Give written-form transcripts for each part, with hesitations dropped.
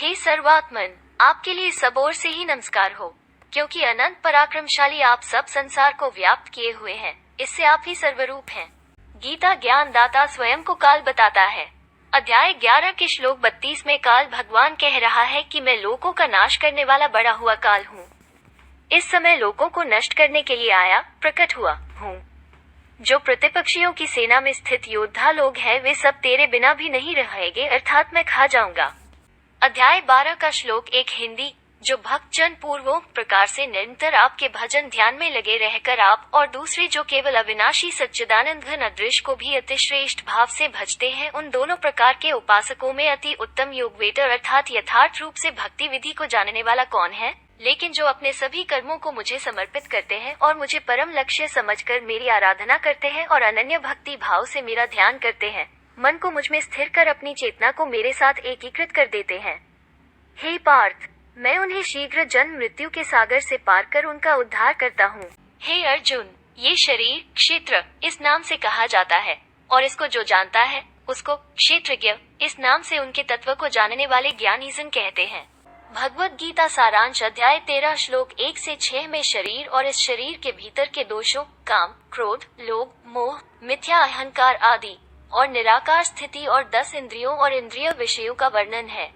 हे सर्वात्मन, आपके लिए सब ओर से ही नमस्कार हो, क्योंकि अनंत पराक्रमशाली आप सब संसार को व्याप्त किए हुए हैं, इससे आप ही सर्वरूप हैं। गीता ज्ञान दाता स्वयं को काल बताता है। अध्याय 11 के श्लोक 32 में काल भगवान कह रहा है कि मैं लोकों का नाश करने वाला बड़ा हुआ काल हूँ। इस समय लोकों को नष्ट करने के लिए आया प्रकट हुआ हूँ। जो प्रतिपक्षियों की सेना में स्थित योद्धा लोग हैं वे सब तेरे बिना भी नहीं रहेंगे, अर्थात मैं खा जाऊंगा। अध्याय 12 का श्लोक 1 हिंदी। जो भक्तजन पूर्वों प्रकार से निरंतर आपके भजन ध्यान में लगे रहकर आप और दूसरे जो केवल अविनाशी सच्चिदानंद घन अदृश्य को भी अतिश्रेष्ठ भाव से भजते हैं, उन दोनों प्रकार के उपासकों में अति उत्तम योगवेटर अर्थात यथार्थ रूप से भक्ति विधि को जानने वाला कौन है? लेकिन जो अपने सभी कर्मों को मुझे समर्पित करते हैं और मुझे परम लक्ष्य समझकर मेरी आराधना करते हैं और अनन्य भक्ति भाव से मेरा ध्यान करते हैं, मन को मुझ में स्थिर कर अपनी चेतना को मेरे साथ एकीकृत कर देते हैं। हे पार्थ, मैं उन्हें शीघ्र जन्म मृत्यु के सागर से पार कर उनका उद्धार करता हूँ। हे अर्जुन, ये शरीर क्षेत्र इस नाम से कहा जाता है और इसको जो जानता है उसको क्षेत्रज्ञ इस नाम से उनके तत्व को जानने वाले ज्ञानीजन कहते हैं। भगवत गीता सारांश अध्याय 13 श्लोक 1 से 6 में शरीर और इस शरीर के भीतर के दोषों काम, क्रोध, लोभ, मोह, मिथ्या अहंकार आदि और निराकार स्थिति और 10 इंद्रियों और इंद्रिय विषयों का वर्णन है।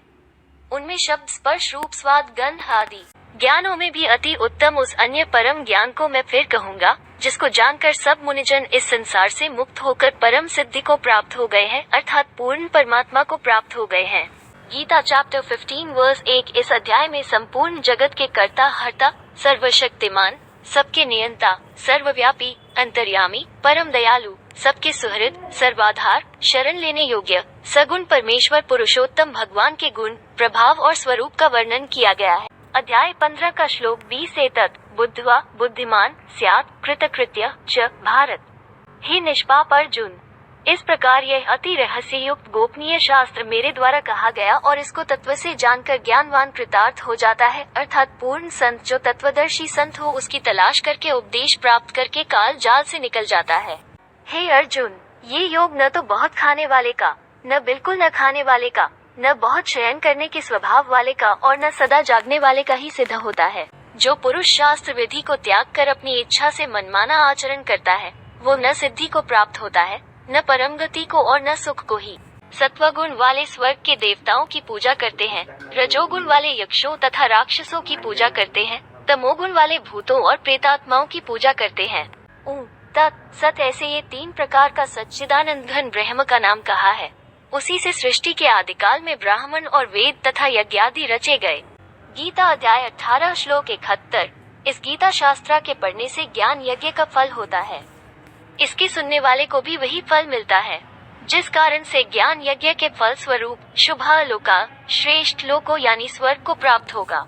उनमें शब्द, स्पर्श, रूप, स्वाद, गंध आदि ज्ञानों में भी अति उत्तम उस अन्य परम ज्ञान को मैं फिर कहूँगा, जिसको जानकर सब मुनिजन इस संसार से मुक्त होकर परम सिद्धि को प्राप्त हो गए हैं, अर्थात पूर्ण परमात्मा को प्राप्त हो गए हैं। Gita chapter 15 verse 1। इस अध्याय में संपूर्ण जगत के कर्ता हर्ता, सर्वशक्तिमान, सबके नियंता, सर्वव्यापी, अंतर्यामी, परम दयालु, सबके सुहृद, सर्वाधार, शरण लेने योग्य, सगुण परमेश्वर पुरुषोत्तम भगवान के गुण, प्रभाव और स्वरूप का वर्णन किया गया है। अध्याय 15 का श्लोक 20 से तत् बुद्ध्वा बुद्धिमान स्यात् कृतकृत्य च भारत। हे निष्पाप अर्जुन, इस प्रकार यह अति रहस्य युक्त गोपनीय शास्त्र मेरे द्वारा कहा गया और इसको तत्व से जानकर ज्ञानवान कृतार्थ हो जाता है, अर्थात पूर्ण संत जो तत्वदर्शी संत हो उसकी तलाश करके उपदेश प्राप्त करके काल जाल से निकल जाता है। हे अर्जुन, ये योग न तो बहुत खाने वाले का, न बिल्कुल न खाने वाले का, न बहुत शयन करने के स्वभाव वाले का और न सदा जागने वाले का ही सिद्ध होता है। जो पुरुष शास्त्र विधि को त्याग कर अपनी इच्छा से मनमाना आचरण करता है वो न सिद्धि को प्राप्त होता है, न परम गति को और न सुख को ही। सत्वगुण वाले स्वर्ग के देवताओं की पूजा करते हैं, रजोगुण वाले यक्षों तथा राक्षसों की पूजा करते हैं, तमोगुण वाले भूतों और प्रेतात्माओं की पूजा करते हैं। तत् सत ऐसे ये 3 प्रकार का सच्चिदानंद घन ब्रह्म का नाम कहा है। उसी से सृष्टि के आदिकाल में ब्राह्मण और वेद तथा यज्ञादि रचे गए। गीता अध्याय 18 श्लोक 71। इस गीता शास्त्र के पढ़ने से ज्ञान यज्ञ का फल होता है। इसके सुनने वाले को भी वही फल मिलता है, जिस कारण से ज्ञान यज्ञ के फल स्वरूप शुभ लोका श्रेष्ठ लोको यानी स्वर्ग को प्राप्त होगा।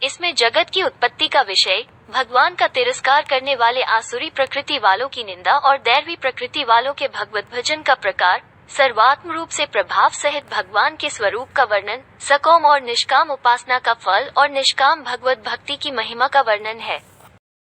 इसमें जगत की उत्पत्ति का विषय, भगवान का तिरस्कार करने वाले आसुरी प्रकृति वालों की निंदा और दैवी प्रकृति वालों के भगवत भजन का प्रकार, सर्वात्म रूप से प्रभाव सहित भगवान के स्वरूप का वर्णन, सकाम और निष्काम उपासना का फल और निष्काम भगवत भक्ति की महिमा का वर्णन है।